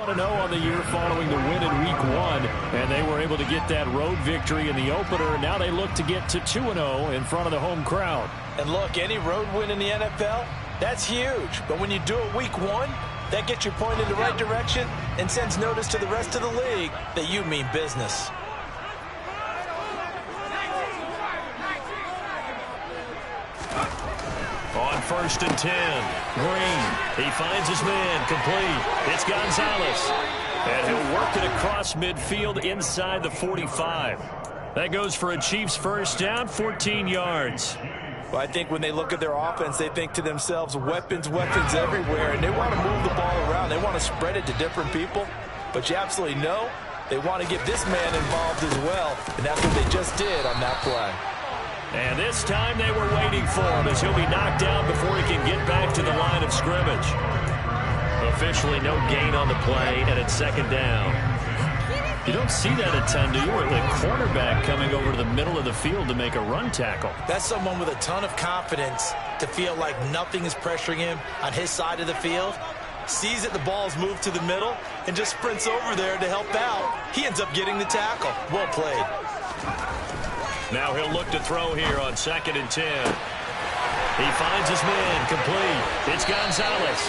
1-0 on the year following the win in Week 1, and they were able to get that road victory in the opener. Now they look to get to 2-0 in front of the home crowd. And look, any road win in the NFL, that's huge. But when you do it Week 1, that gets you pointed in the right direction and sends notice to the rest of the league that you mean business. On 1st and 10, Green, he finds his man, complete. It's Gonzalez. And he'll work it across midfield inside the 45. That goes for a Chiefs first down, 14 yards. Well, I think when they look at their offense, they think to themselves, weapons, weapons everywhere, and they want to move the ball around. They want to spread it to different people, but you absolutely know they want to get this man involved as well, and that's what they just did on that play. And this time they were waiting for him as he'll be knocked down before he can get back to the line of scrimmage. Officially no gain on the play, and it's 2nd down. You don't see that a ton, do you? With a cornerback coming over to the middle of the field to make a run tackle. That's someone with a ton of confidence to feel like nothing is pressuring him on his side of the field. Sees that the ball's moved to the middle and just sprints over there to help out. He ends up getting the tackle. Well played. Now he'll look to throw here on 2nd and 10. He finds his man, complete. It's Gonzalez.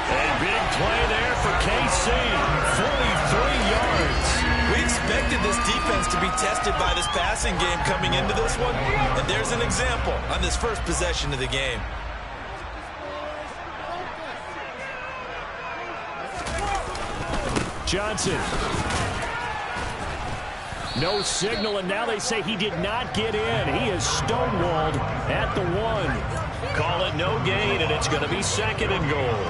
And big play there for KC, 43 yards. We expected this defense to be tested by this passing game coming into this one, and there's an example on this first possession of the game. Johnson. No signal, and now they say he did not get in. He is stonewalled at the 1. Call it no gain, and it's going to be 2nd and goal.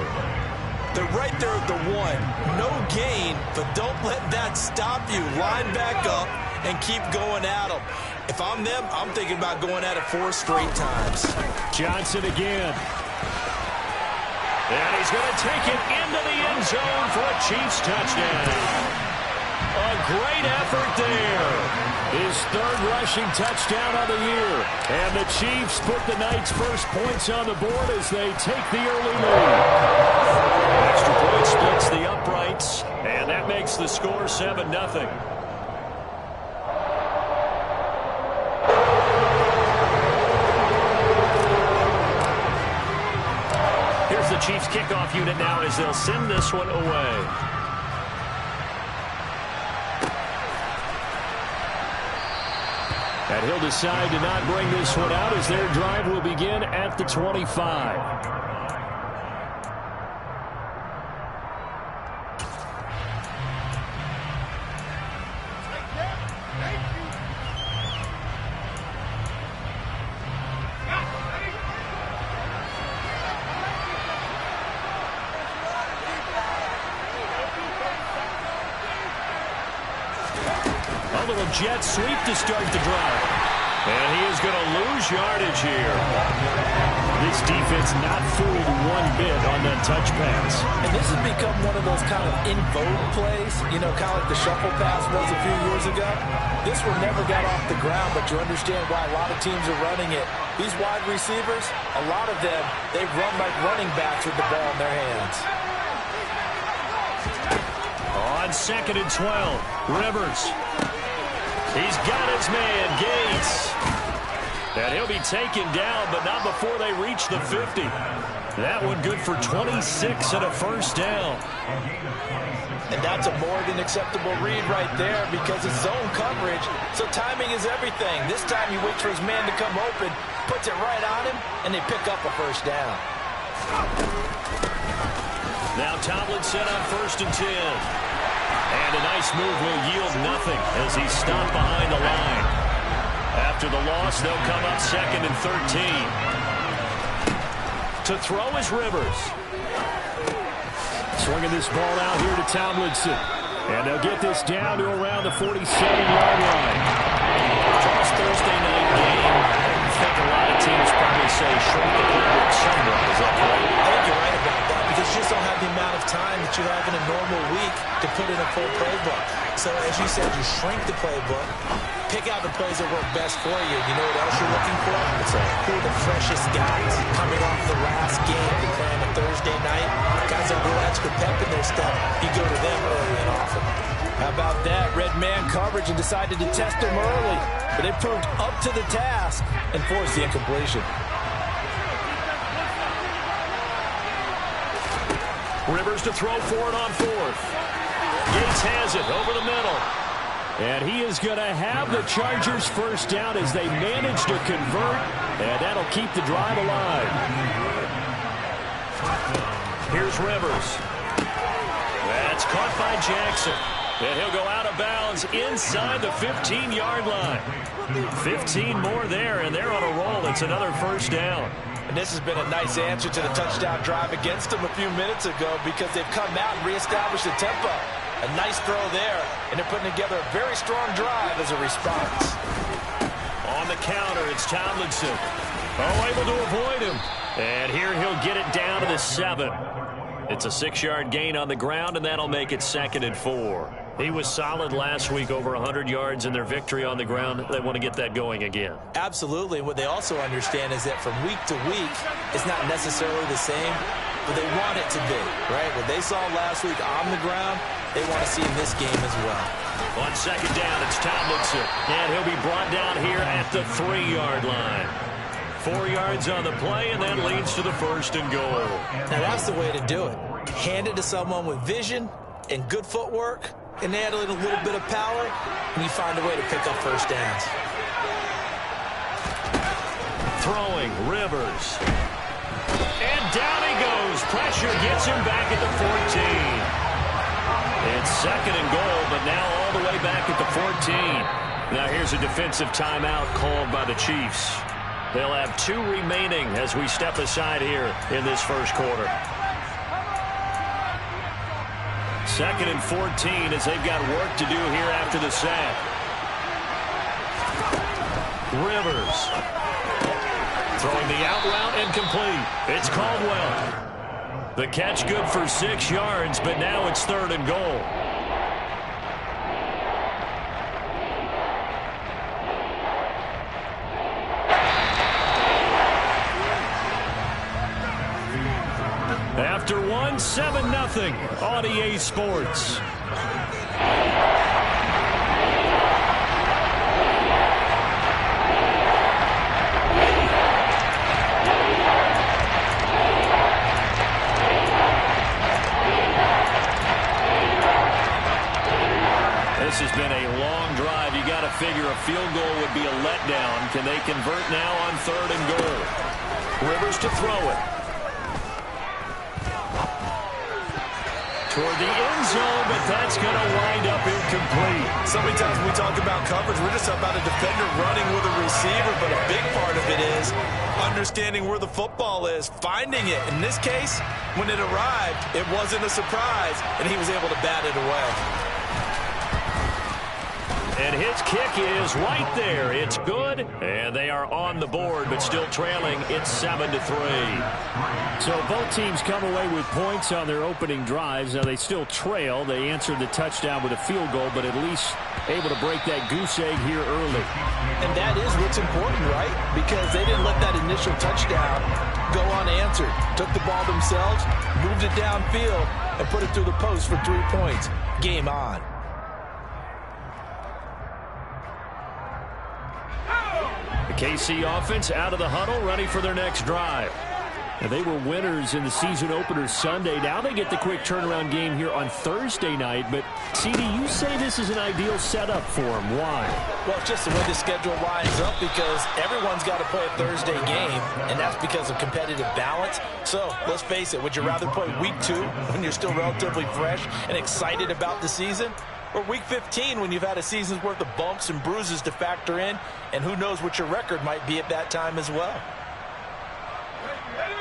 They're right there at the 1. No gain, but don't let that stop you. Line back up and keep going at them. If I'm them, I'm thinking about going at it 4 straight times. Johnson again. And he's going to take it into the end zone for a Chiefs touchdown. A great effort there. His 3rd rushing touchdown of the year. And the Chiefs put the night's first points on the board as they take the early lead. Extra point splits the uprights, and that makes the score 7-0. Here's the Chiefs kickoff unit now as they'll send this one away. And he'll decide to not bring this one out as their drive will begin at the 25. A little jet sweep to start the drive. And he is going to lose yardage here. This defense not fooled one bit on that touch pass. And this has become one of those kind of in vogue plays, you know, kind of like the shuffle pass was a few years ago. This one never got off the ground, but you understand why a lot of teams are running it. These wide receivers, a lot of them, they run like running backs with the ball in their hands. On 2nd and 12, Rivers. He's got his man, Gates. And he'll be taken down, but not before they reach the 50. That one good for 26 and a first down. And that's a more than acceptable read right there because it's zone coverage, so timing is everything. This time he waits for his man to come open, puts it right on him, and they pick up a first down. Now Tomlinson on 1st and 10. And a nice move will yield nothing as he's stopped behind the line. After the loss, they'll come up 2nd and 13. To throw is Rivers. Swinging this ball out here to Tomlinson. And they'll get this down to around the 47-yard line. First Thursday night game. I think a lot of teams probably say shrink the playbook somewhat. Is that correct? I think you're right about that because you just don't have the amount of time that you have in a normal week to put in a full playbook. So as you said, you shrink the playbook. Pick out the plays that work best for you. You know what else you're looking for? Who are the freshest guys coming off the last game to play on a Thursday night? Guys that have a little extra pep in their step. You go to them early and often. How about that? Red man coverage and decided to test them early. But they proved up to the task and forced the incompletion. Rivers to throw for it on fourth. Yates has it over the middle. And he is going to have the Chargers first down as they manage to convert. And that'll keep the drive alive. Here's Rivers. That's caught by Jackson. And he'll go out of bounds inside the 15-yard line. 15 more there, and they're on a roll. It's another first down. And this has been a nice answer to the touchdown drive against them a few minutes ago because they've come out and reestablished the tempo. A nice throw there, and they're putting together a very strong drive as a response. On the counter, it's Tomlinson. Oh, able to avoid him. And here he'll get it down to the 7. It's a 6-yard gain on the ground, and that'll make it 2nd and 4. He was solid last week, over 100 yards in their victory on the ground. They want to get that going again. Absolutely. And what they also understand is that from week to week, it's not necessarily the same, but they want it to be, right? What they saw last week on the ground, they want to see in this game as well. On second down, it's Tomlinson. And he'll be brought down here at the 3-yard line. 4 yards on the play, and that leads to the 1st and goal. Now, that's the way to do it. Hand it to someone with vision and good footwork, and add a little bit of power, and you find a way to pick up first downs. Throwing, Rivers. And down he goes. Pressure gets him back at the 14. It's 2nd and goal, but now all the way back at the 14. Now here's a defensive timeout called by the Chiefs. They'll have 2 remaining as we step aside here in this first quarter. 2nd and 14 as they've got work to do here after the sack. Rivers. Throwing the out route incomplete. It's Caldwell. The catch good for 6 yards, but now it's 3rd and goal. After 7-0 on EA Sports. This has been a long drive. You got to figure a field goal would be a letdown. Can they convert now on 3rd and goal? Rivers to throw it. Toward the end zone, but that's going to wind up incomplete. So many times when we talk about coverage, we're just about a defender running with a receiver, but a big part of it is understanding where the football is, finding it. In this case, when it arrived, it wasn't a surprise, and he was able to bat it away. And his kick is right there. It's good, and they are on the board, but still trailing. It's 7-3. So both teams come away with points on their opening drives. Now they still trail. They answered the touchdown with a field goal, but at least able to break that goose egg here early. And that is what's important, right? Because they didn't let that initial touchdown go unanswered. Took the ball themselves, moved it downfield, and put it through the post for 3 points. Game on. The KC offense out of the huddle, ready for their next drive. Now, they were winners in the season opener Sunday. Now they get the quick turnaround game here on Thursday night. But, CD, you say this is an ideal setup for them. Why? Well, it's just the way the schedule lines up because everyone's got to play a Thursday game, and that's because of competitive balance. So, let's face it, would you rather play week 2 when you're still relatively fresh and excited about the season? Or week 15 when you've had a season's worth of bumps and bruises to factor in, and who knows what your record might be at that time as well.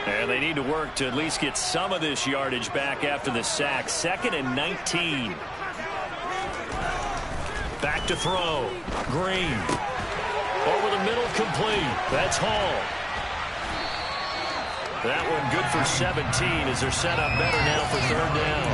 And they need to work to at least get some of this yardage back after the sack. 2nd and 19. Back to throw. Green. Over the middle, complete. That's Hall. That one good for 17 as they're set up better now for third down.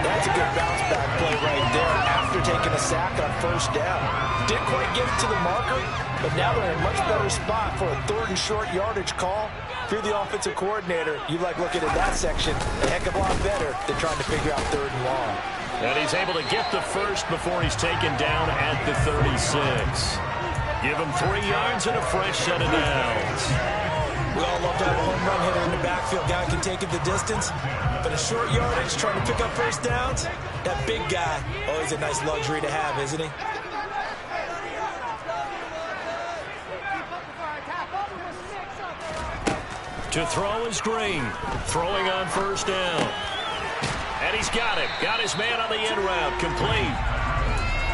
That's a good bounce back play right there after taking a sack on first down. Didn't quite get it to the marker, but now they're in a much better spot for a third and short yardage call. If you're the offensive coordinator, you like looking at that section a heck of a lot better than trying to figure out third and long. And he's able to get the first before he's taken down at the 36. Give him 3 yards and a fresh set of downs. We all love to have a home run hitter in the backfield. Guy can take it the distance. But a short yardage, trying to pick up first downs, that big guy, always a nice luxury to have, isn't he? To throw is Green. Throwing on first down. And he's got it. Got his man on the end route. Complete.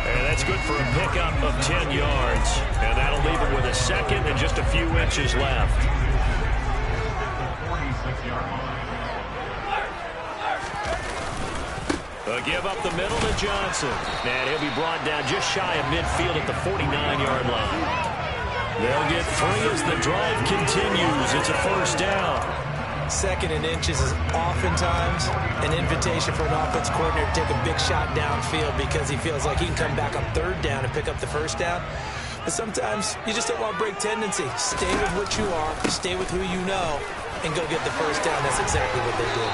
And that's good for a pickup of 10 yards. And that'll leave him with a second and just a few inches left. A give up the middle to Johnson. And he'll be brought down just shy of midfield at the 49-yard line. They'll get 3 as the drive continues. It's a first down. Second and inches is oftentimes an invitation for an offense coordinator to take a big shot downfield because he feels like he can come back on third down and pick up the first down. But sometimes you just don't want to break tendency. Stay with what you are, stay with who you know, and go get the first down. That's exactly what they did.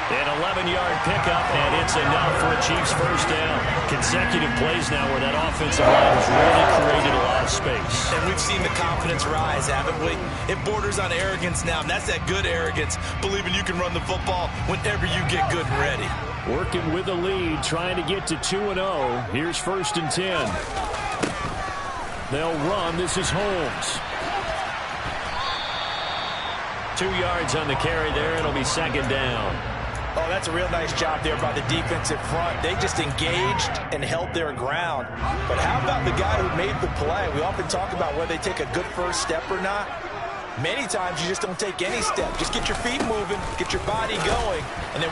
An 11-yard pickup, and it's enough for a Chiefs first down. Consecutive plays now where that offensive line has really created a lot of space. And we've seen the confidence rise, haven't we? It borders on arrogance now, and that's that good arrogance, believing you can run the football whenever you get good and ready. Working with the lead, trying to get to 2-0. Here's first and 10. They'll run. This is Holmes. 2 yards on the carry there. It'll be second down. Oh, that's a real nice job there by the defensive front. They just engaged and held their ground. But how about the guy who made the play? We often talk about whether they take a good first step or not. Many times you just don't take any step. Just get your feet moving, get your body going. And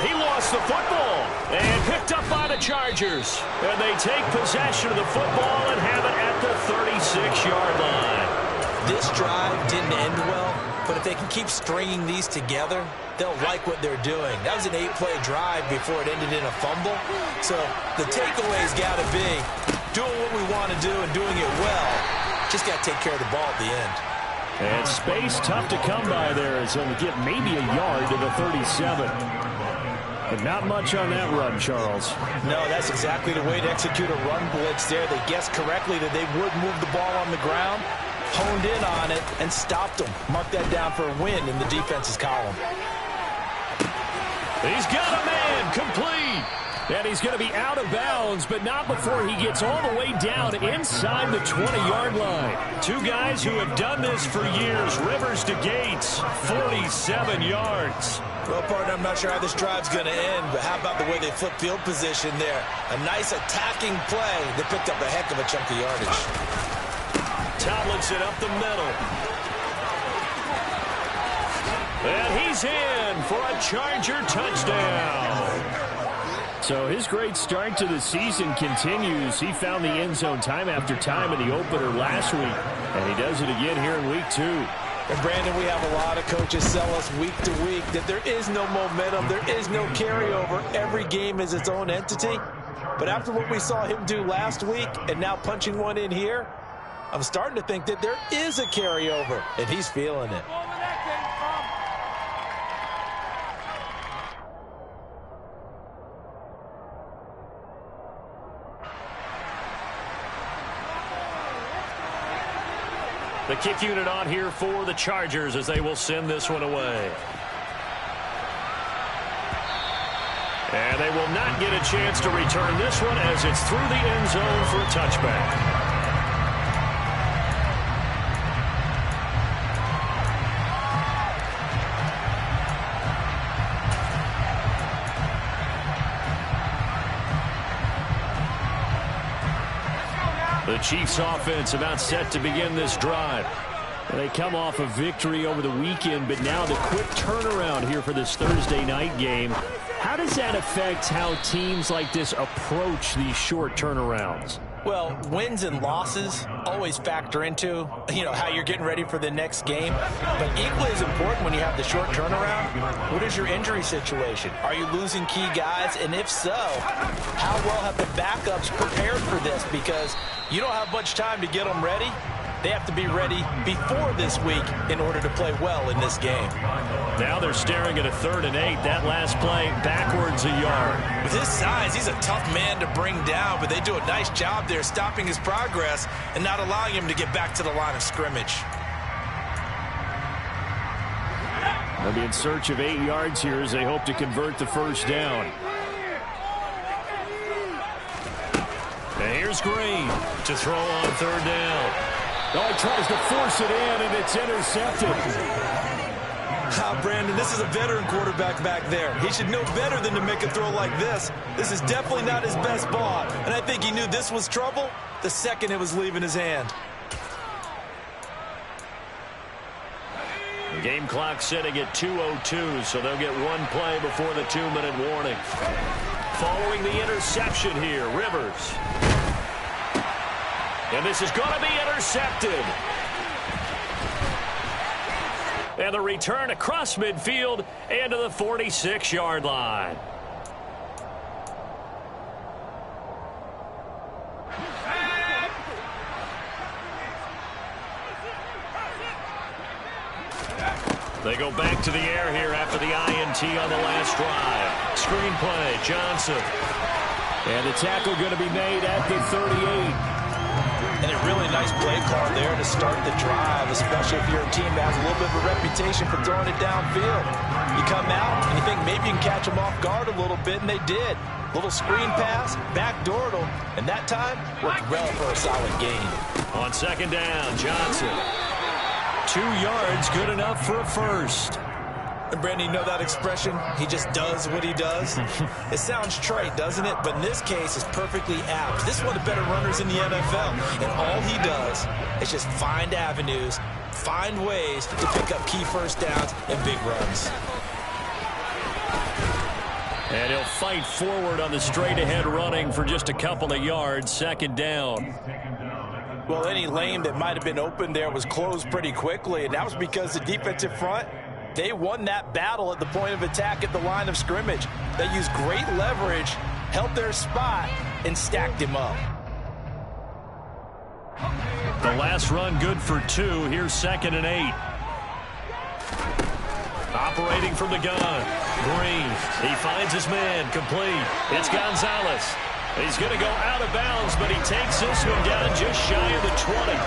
he lost the football and picked up by the Chargers. And they take possession of the football and have it at the 36-yard line. This drive didn't end well, but if they can keep stringing these together, they'll like what they're doing. That was an 8-play drive before it ended in a fumble. So the takeaway's got to be doing what we want to do and doing it well. Just got to take care of the ball at the end. And space tough to come by there as they'll get maybe a yard to the 37. But not much on that run, Charles. No, that's exactly the way to execute a run blitz there. They guessed correctly that they would move the ball on the ground, honed in on it, and stopped them. Mark that down for a win in the defense's column. He's got a man, complete. And he's going to be out of bounds, but not before he gets all the way down inside the 20-yard line. 2 guys who have done this for years. Rivers to Gates, 47 yards. Well, partner, I'm not sure how this drive's going to end, but how about the way they flip field position there? A nice attacking play that picked up a heck of a chunk of yardage. Tomlinson up the middle. And he's in for a Charger touchdown. So his great start to the season continues. He found the end zone time after time in the opener last week, and he does it again here in week 2. And Brandon, we have a lot of coaches sell us week to week that there is no momentum, there is no carryover. Every game is its own entity. But after what we saw him do last week and now punching one in here, I'm starting to think that there is a carryover, and he's feeling it. The kick unit on here for the Chargers as they will send this one away. And they will not get a chance to return this one as it's through the end zone for a touchback. The Chiefs offense about set to begin this drive. They come off a victory over the weekend, but now the quick turnaround here for this Thursday night game. How does that affect how teams like this approach these short turnarounds? Well, wins and losses always factor into, how you're getting ready for the next game. But equally as important when you have the short turnaround, what is your injury situation? Are you losing key guys? And if so, how well have the backups prepared for this? Because you don't have much time to get them ready. They have to be ready before this week in order to play well in this game. Now they're staring at a 3rd and 8. That last play backwards a yard. With his size, he's a tough man to bring down, but they do a nice job there stopping his progress and not allowing him to get back to the line of scrimmage. They'll be in search of 8 yards here as they hope to convert the first down. And here's Green to throw on 3rd down. Oh, he tries to force it in, and it's intercepted. Brandon, this is a veteran quarterback back there. He should know better than to make a throw like this. This is definitely not his best ball, and I think he knew this was trouble the second it was leaving his hand. The game clock sitting at 2:02, so they'll get one play before the 2-minute warning. Following the interception here, Rivers. And this is going to be intercepted. And the return across midfield and to the 46-yard line. They go back to the air here after the INT on the last drive. Screen play, Johnson. And the tackle going to be made at the 38. And a really nice play call there to start the drive, especially if you're a team that has a little bit of a reputation for throwing it downfield. You come out and you think maybe you can catch them off guard a little bit, and they did. Little screen pass, backdoored them, and that time worked well for a solid gain. On 2nd down, Johnson. 2 yards, good enough for a first. And Brandon, you know that expression? He just does what he does. It sounds trite, doesn't it? But in this case, it's perfectly apt. This is one of the better runners in the NFL. And all he does is just find avenues, find ways to pick up key first downs and big runs. And he'll fight forward on the straight-ahead running for just a couple of yards. 2nd down. Well, any lane that might have been open there was closed pretty quickly, and that was because the defensive front, they won that battle at the point of attack at the line of scrimmage. They used great leverage, held their spot, and stacked him up. The last run good for 2. Here's 2nd and 8. Operating from the gun. Green. He finds his man. Complete. It's Gonzalez. He's going to go out of bounds, but he takes this one down just shy of the 20.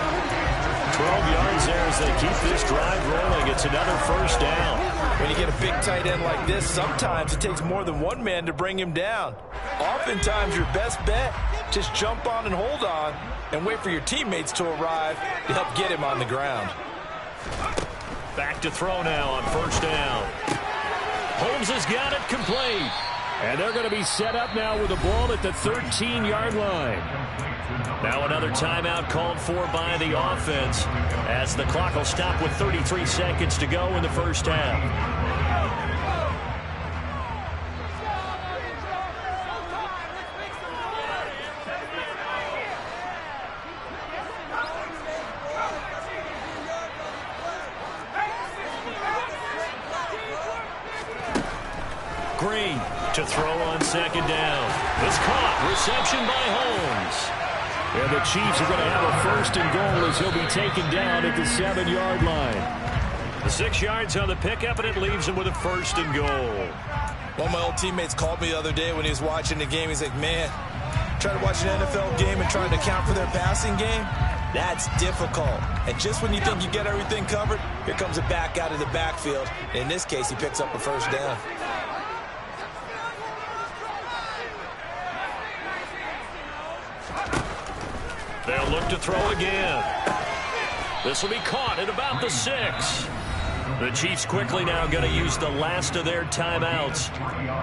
12 yards there as they keep this drive rolling. It's another first down. When you get a big tight end like this, sometimes it takes more than one man to bring him down. Oftentimes, your best bet, just jump on and hold on and wait for your teammates to arrive to help get him on the ground. Back to throw now on 1st down. Holmes has got it complete. And they're going to be set up now with the ball at the 13-yard line. Now another timeout called for by the offense as the clock will stop with 33 seconds to go in the first half. Green to throw on 2nd down. It's caught. Reception by Holmes. And the Chiefs are going to have a 1st and goal as he'll be taken down at the 7-yard line. The 6 yards on the pickup, and it leaves him with a 1st and goal. One of my old teammates called me the other day when he was watching the game. He's like, man, trying to watch an NFL game and trying to account for their passing game, that's difficult. And just when you think you get everything covered, here comes a back out of the backfield. And in this case, he picks up a 1st down. They'll look to throw again. This will be caught at about the 6. The Chiefs quickly now going to use the last of their timeouts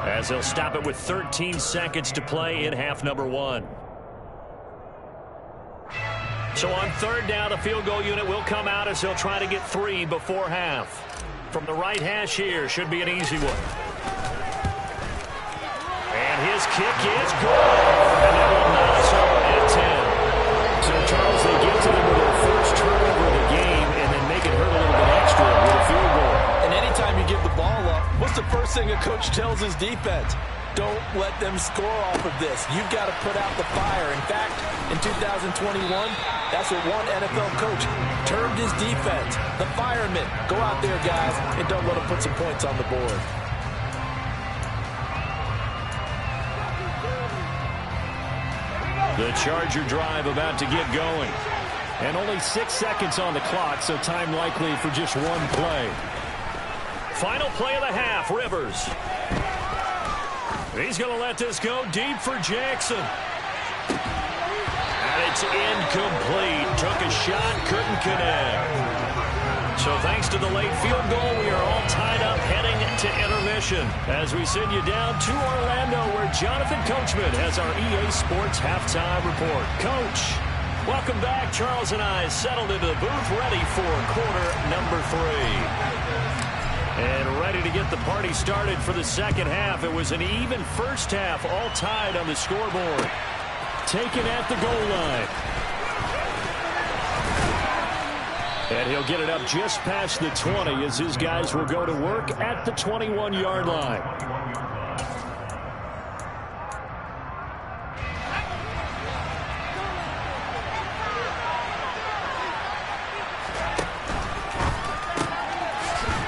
as they'll stop it with 13 seconds to play in half number 1. So on 3rd down, the field goal unit will come out as they'll try to get 3 before half. From the right hash here, should be an easy one. And his kick is good. And that will knock us over at 10. So, Charles, they get to them with their first turnover of the game and then make it hurt a little bit extra with a field goal. And anytime you give the ball up, what's the first thing a coach tells his defense? Don't let them score off of this. You've got to put out the fire. In fact, in 2021, that's what one NFL coach termed his defense, the firemen. Go out there, guys, and don't let them put some points on the board. The Charger drive about to get going. And only 6 seconds on the clock, so time likely for just one play. Final play of the half, Rivers. He's going to let this go deep for Jackson. And it's incomplete. Took a shot, couldn't connect. So thanks to the late field goal, we are all tied up heading to intermission. As we send you down to Orlando, where Jonathan Coachman has our EA Sports halftime report. Coach, welcome back. Charles and I settled into the booth, ready for quarter number 3. And ready to get the party started for the second half. It was an even first half, all tied on the scoreboard. Taken at the goal line. And he'll get it up just past the 20 as his guys will go to work at the 21-yard line.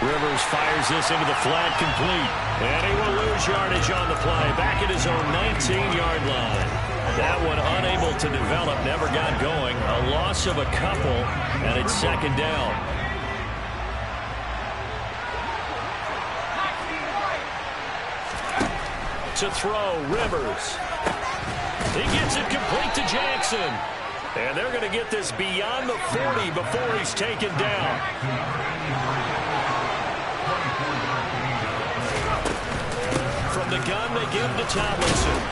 Rivers fires this into the flat, complete. And he will lose yardage on the play. Back at his own 19-yard line. That one unable to develop, never got going. A loss of a couple, and it's second down. To throw, Rivers. He gets it complete to Jackson. And they're going to get this beyond the 40 before he's taken down. From the gun, they give to Tomlinson.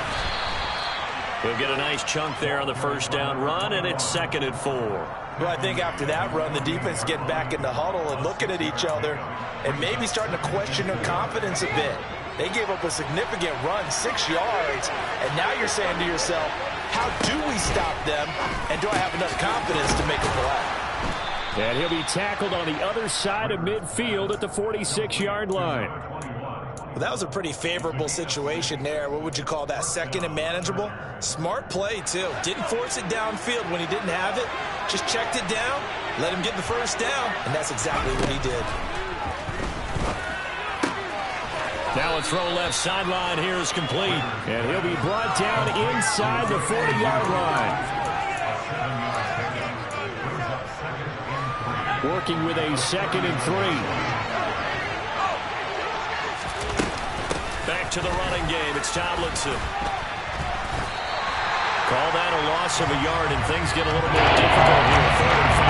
He'll get a nice chunk there on the first down run, and it's 2nd and 4. Well, I think after that run, the defense getting back in the huddle and looking at each other and maybe starting to question their confidence a bit. They gave up a significant run, 6 yards, and now you're saying to yourself, how do we stop them, and do I have enough confidence to make a play? And he'll be tackled on the other side of midfield at the 46-yard line. Well, that was a pretty favorable situation there. What would you call that? Second and manageable? Smart play, too. Didn't force it downfield when he didn't have it. Just checked it down, let him get the first down, and that's exactly what he did. Now a throw left sideline here is complete. And he'll be brought down inside the 40-yard line. Working with a 2nd and 3. Back to the running game. It's Tomlinson. Call that a loss of a yard, and things get a little more difficult here. 3rd and 5.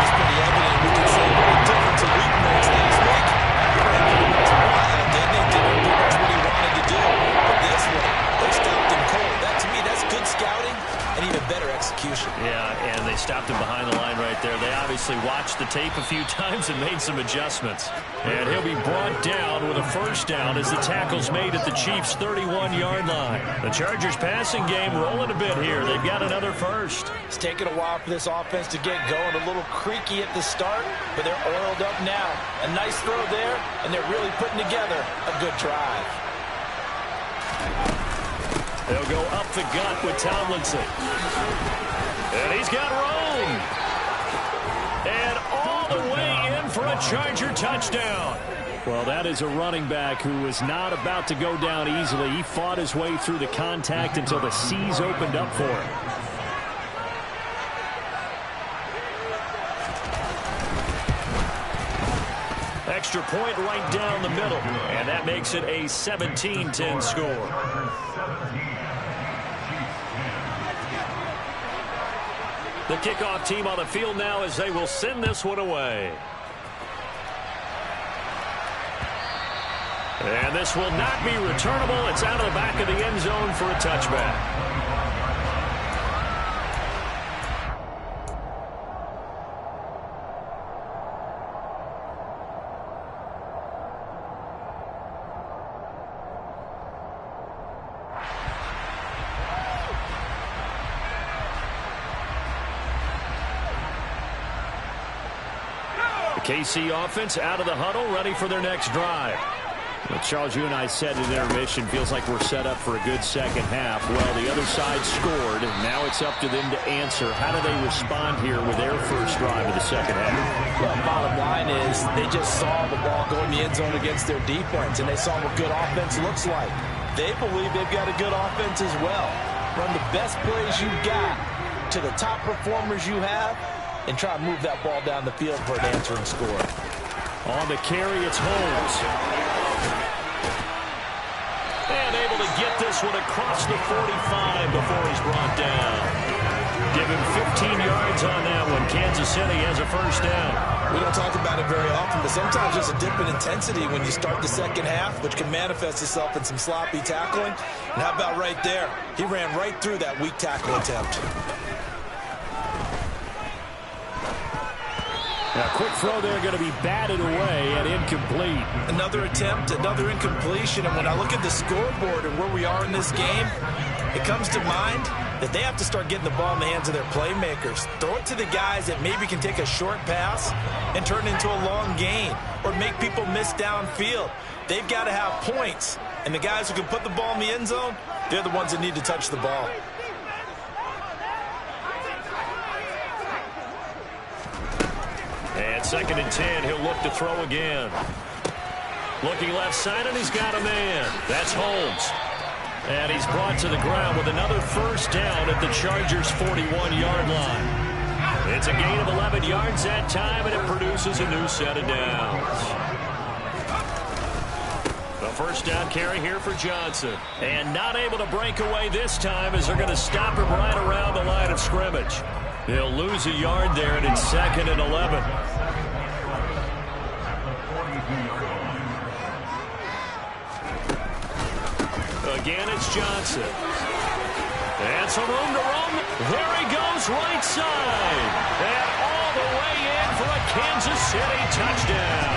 It's pretty evident. We can say what a difference a week makes last week. He ran pretty much wild, didn't he? Didn't do much what he wanted to do. But this one, they stopped him cold. That, to me, that's good scouting and even better execution. Yeah, and they stopped him behind the line right there. They obviously watched the tape a few times and made some adjustments. And he'll be brought down with a first down as the tackle's made at the Chiefs' 31-yard line. The Chargers' passing game rolling a bit here. They've got another first. It's taken a while for this offense to get going. A little creaky at the start, but they're oiled up now. A nice throw there, and they're really putting together a good drive. They'll go up the gut with Tomlinson. And he's got room. And all the way in for a Charger touchdown. Well, that is a running back who is not about to go down easily. He fought his way through the contact until the seas opened up for him. Extra point right down the middle. And that makes it a 17-10 score. The kickoff team on the field now as they will send this one away. And this will not be returnable. It's out of the back of the end zone for a touchback. KC offense out of the huddle, ready for their next drive. Well, Charles, you and I said in intermission, feels like we're set up for a good second half. Well, the other side scored, and now it's up to them to answer. How do they respond here with their first drive of the second half? Well, bottom line is they just saw the ball go in the end zone against their defense, and they saw what good offense looks like. They believe they've got a good offense as well. Run the best plays you've got to the top performers you have, and try to move that ball down the field for an answering score. On the carry, it's Holmes. And able to get this one across the 45 before he's brought down. Give him 15 yards on that one. Kansas City has a first down. We don't talk about it very often, but sometimes there's a dip in intensity when you start the second half, which can manifest itself in some sloppy tackling. And how about right there? He ran right through that weak tackle attempt. A quick throw there, going to be batted away and incomplete. Another attempt, another incompletion. And when I look at the scoreboard and where we are in this game, it comes to mind that they have to start getting the ball in the hands of their playmakers. Throw it to the guys that maybe can take a short pass and turn it into a long gain or make people miss downfield. They've got to have points. And the guys who can put the ball in the end zone, they're the ones that need to touch the ball. And 2nd and 10, he'll look to throw again. Looking left side, and he's got a man. That's Holmes. And he's brought to the ground with another first down at the Chargers' 41-yard line. It's a gain of 11 yards that time, and it produces a new set of downs. The first down carry here for Johnson. And not able to break away this time as they're going to stop him right around the line of scrimmage. They'll lose a yard there, and it's 2nd and 11. Again, it's Johnson. And some room to run. There he goes, right side. And all the way in for a Kansas City touchdown.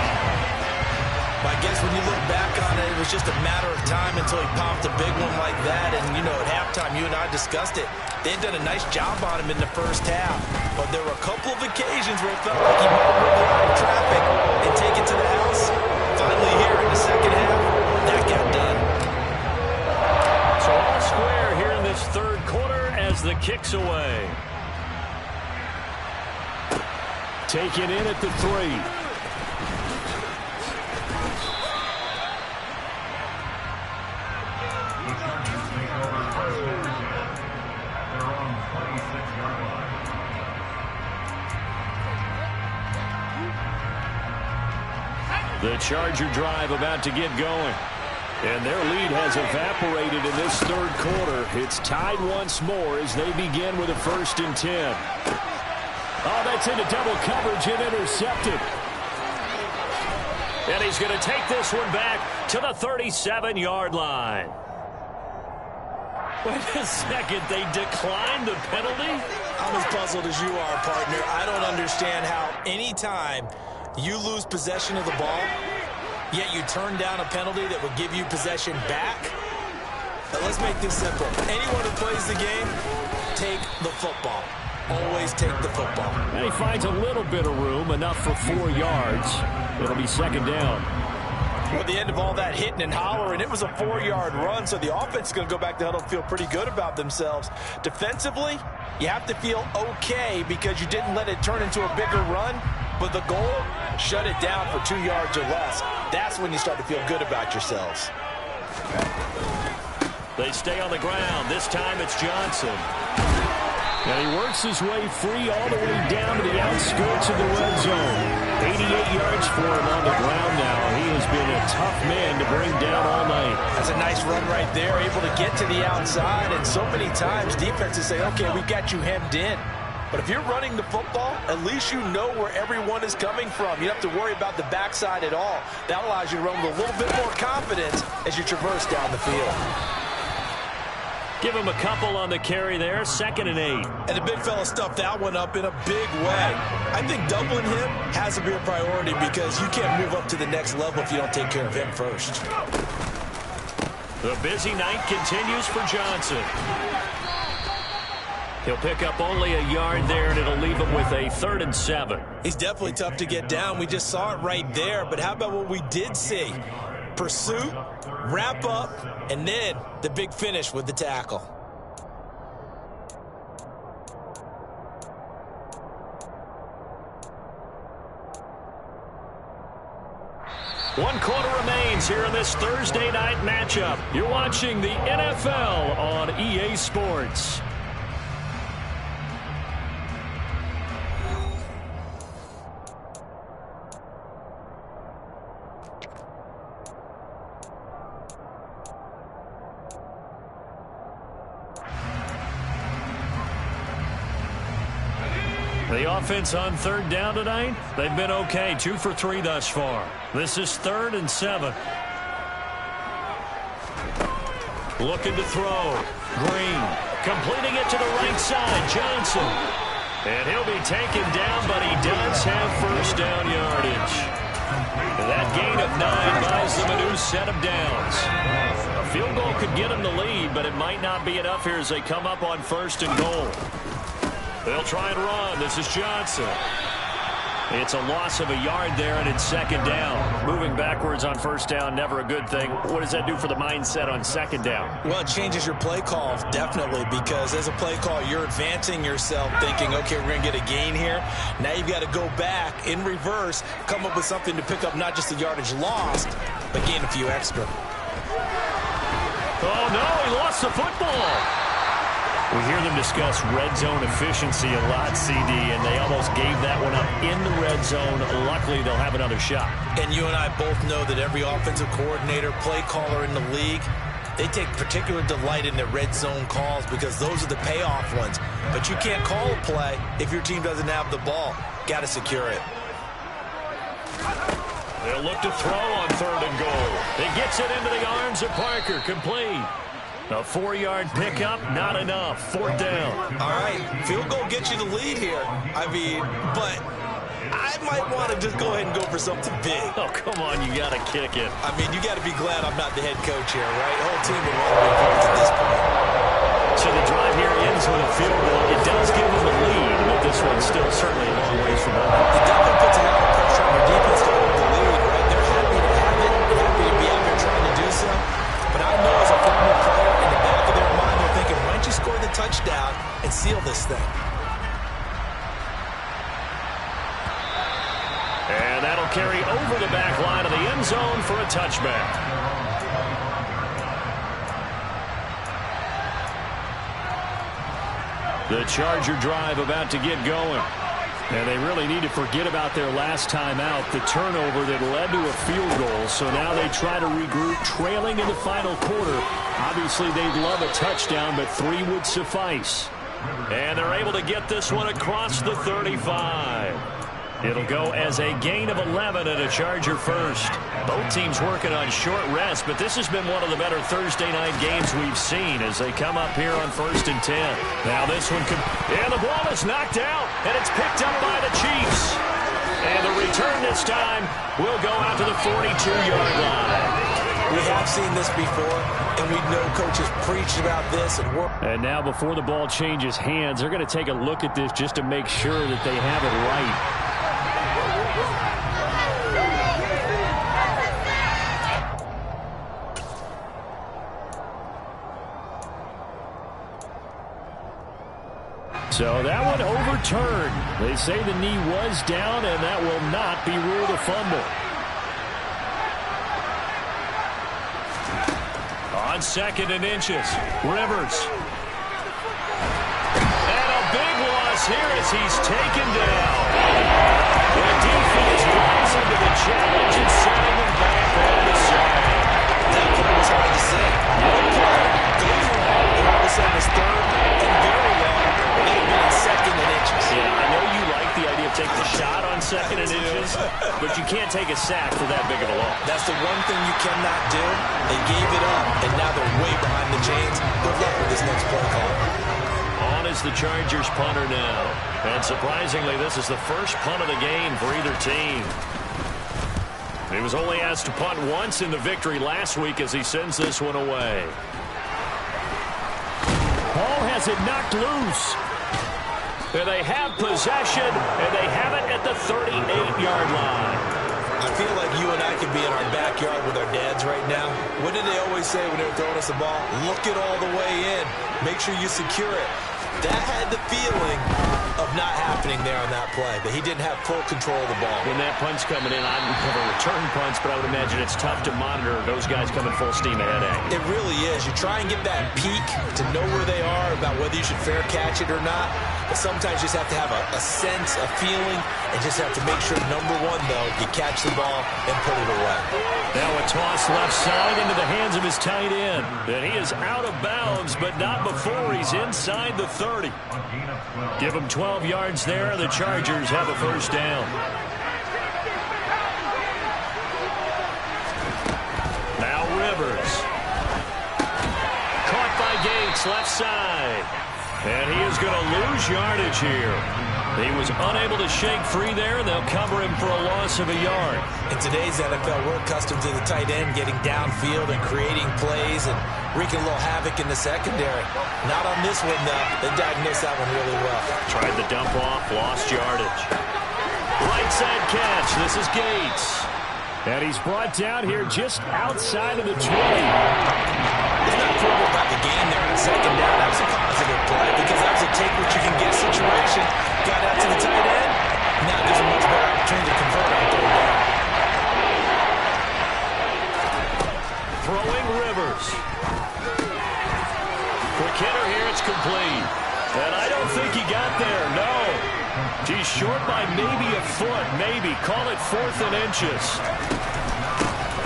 I guess when you look back on it, it was just a matter of time until he popped a big one like that. And, you know, at halftime, you and I discussed it. They'd done a nice job on him in the first half. But there were a couple of occasions where it felt like he might wiggle out of traffic and take it to the house. Finally here in the second half, that got done. So all square here in this third quarter as the kick's away. Taken in at the 3. The Charger drive about to get going. And their lead has evaporated in this third quarter. It's tied once more as they begin with a 1st and 10. Oh, that's into double coverage and intercepted. And he's going to take this one back to the 37-yard line. Wait a second, they declined the penalty? I'm as puzzled as you are, partner. I don't understand how any time you lose possession of the ball, yet you turn down a penalty that would give you possession back. But let's make this simple. Anyone who plays the game, take the football. Always take the football. And he finds a little bit of room, enough for 4 yards. It'll be 2nd down. Well, at the end of all that hitting and hollering, it was a 4-yard run, so the offense is going to go back to huddle and feel pretty good about themselves. Defensively, you have to feel okay because you didn't let it turn into a bigger run. But the goal, shut it down for 2 yards or less. That's when you start to feel good about yourselves. They stay on the ground. This time it's Johnson. And he works his way free all the way down to the outskirts of the red zone. 88 yards for him on the ground now. He has been a tough man to bring down all night. That's a nice run right there, able to get to the outside. And so many times defenses say, okay, we've got you hemmed in. But if you're running the football, at least you know where everyone is coming from. You don't have to worry about the backside at all. That allows you to run with a little bit more confidence as you traverse down the field. Give him a couple on the carry there, 2nd and 8. And the big fella stuffed that one up in a big way. I think doubling him has to be a priority because you can't move up to the next level if you don't take care of him first. The busy night continues for Johnson. He'll pick up only a yard there, and it'll leave him with a 3rd and 7. He's definitely tough to get down. We just saw it right there. But how about what we did see? Pursuit, wrap up, and then the big finish with the tackle. One quarter remains here in this Thursday night matchup. You're watching the NFL on EA Sports. The offense on 3rd down tonight, they've been okay, 2 for 3 thus far. This is 3rd and 7. Looking to throw. Green completing it to the right side. Johnson. And he'll be taken down, but he does have 1st down yardage. That gain of 9 buys them a new set of downs. A field goal could get them the lead, but it might not be enough here as they come up on 1st and goal. They'll try and run. This is Johnson. It's a loss of a yard there, and it's 2nd down. Moving backwards on 1st down, never a good thing. What does that do for the mindset on 2nd down? Well, it changes your play call, definitely, because as a play call, you're advancing yourself thinking, okay, we're going to get a gain here. Now you've got to go back in reverse, come up with something to pick up not just the yardage lost, but gain a few extra. Oh, no, he lost the football. We hear them discuss red zone efficiency a lot, CD, and they almost gave that one up in the red zone. Luckily, they'll have another shot. And you and I both know that every offensive coordinator, play caller in the league, they take particular delight in their red zone calls because those are the payoff ones. But you can't call a play if your team doesn't have the ball. Got to secure it. They'll look to throw on 3rd and goal. It gets it into the arms of Parker. Complete. A 4-yard pickup, not enough. 4th down. All right, field goal gets you the lead here. I mean, but I might want to just go ahead and go for something big. Oh, come on, you got to kick it. I mean, you got to be glad I'm not the head coach here, right? The whole team would want to be involved at this point. So the drive here ends with a field goal. It does give them the lead, but this one's still certainly a long ways from over. It definitely puts a lot of pressure on the defense to hold the lead, right? They're happy to have it, happy to be out there trying to do so. But I know as a former player, in the back of their mind, they're thinking, why don't you score the touchdown and seal this thing? And that'll carry over the back line of the end zone for a touchback. The Charger drive about to get going. And they really need to forget about their last time out, the turnover that led to a field goal. So now they try to regroup, trailing in the final quarter. Obviously, they'd love a touchdown, but 3 would suffice. And they're able to get this one across the 35. It'll go as a gain of 11 and a Charger 1st. Both teams working on short rest, but this has been one of the better Thursday night games we've seen as they come up here on 1st and 10. Now this one could... And the ball is knocked out, and it's picked up by the Chiefs. And the return this time will go out to the 42-yard line. We have seen this before, and we know coaches preach about this and work. And now before the ball changes hands, they're going to take a look at this just to make sure that they have it right. So that one overturned. They say the knee was down, and that will not be ruled a fumble. On 2nd and inches, Rivers. And a big loss here as he's taken down. The defense rising to the challenge and sending him back on the side. That play was hard to say. One play goes wrong, and all of a sudden it's 3rd and very long. It'll be on 2nd and inches. Yeah, I know you like the idea of taking a shot on 2nd and inches, but you can't take a sack for that big of a loss. That's the one thing you cannot do. They gave it up, and now they're way behind the chains. Good luck with this next play call. On is the Chargers punter now. And surprisingly, this is the first punt of the game for either team. He was only asked to punt once in the victory last week as he sends this one away. Ball has it knocked loose. And they have possession, and they have it at the 38-yard line. I feel like you and I could be in our backyard with our dads right now. What did they always say when they were throwing us the ball? Look it all the way in. Make sure you secure it. That had the feeling of not happening there on that play, but he didn't have full control of the ball. When that punch coming in, I don't have a return punch, but I would imagine it's tough to monitor those guys coming full steam ahead at you. It really is. You try and get that peek to know where they are, about whether you should fair catch it or not. But sometimes you just have to have a sense, a feeling, and just have to make sure, number one, though, you catch the ball and put it away. Now a toss left side into the hands of his tight end. And he is out of bounds, but not before he's inside the 30. Give him 12 yards there. The Chargers have a first down. Now Rivers. Caught by Gates, left side. And he is going to lose yardage here. He was unable to shake free there, and they'll cover him for a loss of a yard. In today's NFL, we're accustomed to the tight end getting downfield and creating plays and wreaking a little havoc in the secondary. Not on this one, though. They diagnosed that one really well. Tried the dump off, lost yardage. Right side catch. This is Gates. And he's brought down here just outside of the 20. There's not trouble about the game there on second down. That was a positive play because that was a take-what-you-can-get situation. Got out to the tight end. Now there's a much better opportunity to convert on third down. Throwing Rivers. Quick hitter here. It's complete. And I don't think he got there. No. He's short by maybe a foot. Maybe. Call it 4th and inches.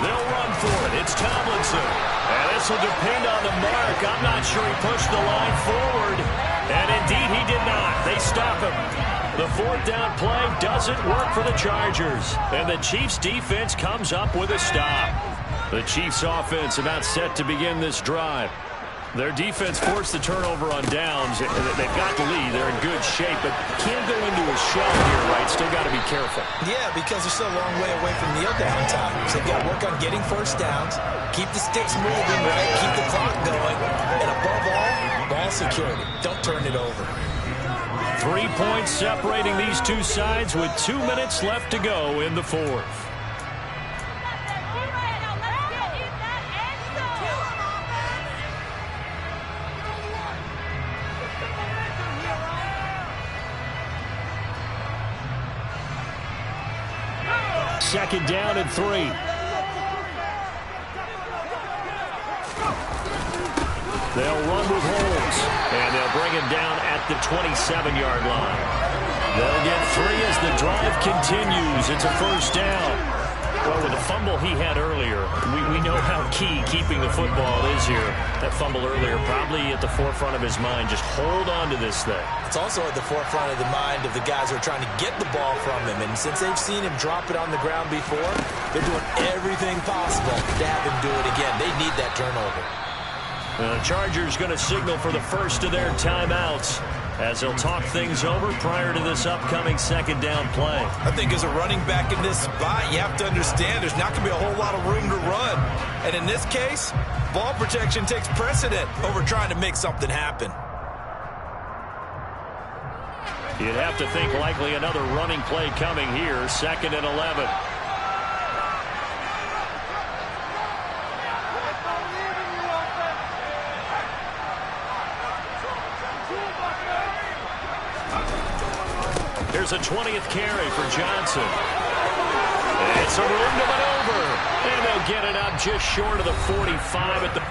They'll run for it. It's Tomlinson. And this will depend on the mark. I'm not sure he pushed the line forward. And indeed he did not. They stop him. The 4th down play doesn't work for the Chargers. And the Chiefs defense comes up with a stop. The Chiefs offense about set to begin this drive. Their defense forced the turnover on downs. They've got the lead. They're in good shape, but can't go into a shell here, right? Still got to be careful. Yeah, because they're still a long way away from kneel down time. So they've got to work on getting first downs, keep the sticks moving, right? Keep the clock going. And above all, ball security. Don't turn it over. 3 points separating these two sides with 2 minutes left to go in the 4th. Second down and 3. They'll run with Holmes, and they'll bring him down at the 27-yard line. They'll get 3 as the drive continues. It's a first down. Well, with the fumble he had earlier, we know how key keeping the football is here. That fumble earlier probably at the forefront of his mind. Just hold on to this thing. It's also at the forefront of the mind of the guys who are trying to get the ball from him. And since they've seen him drop it on the ground before, they're doing everything possible to have him do it again. They need that turnover. The Chargers going to signal for the first of their timeouts as they'll talk things over prior to this upcoming second down play. I think as a running back in this spot, you have to understand there's not going to be a whole lot of room to run. And in this case, ball protection takes precedent over trying to make something happen. You'd have to think likely another running play coming here, 2nd and 11. Here's a 20th carry for Johnson. It's a room to maneuver. And they'll get it up just short of the 45 at the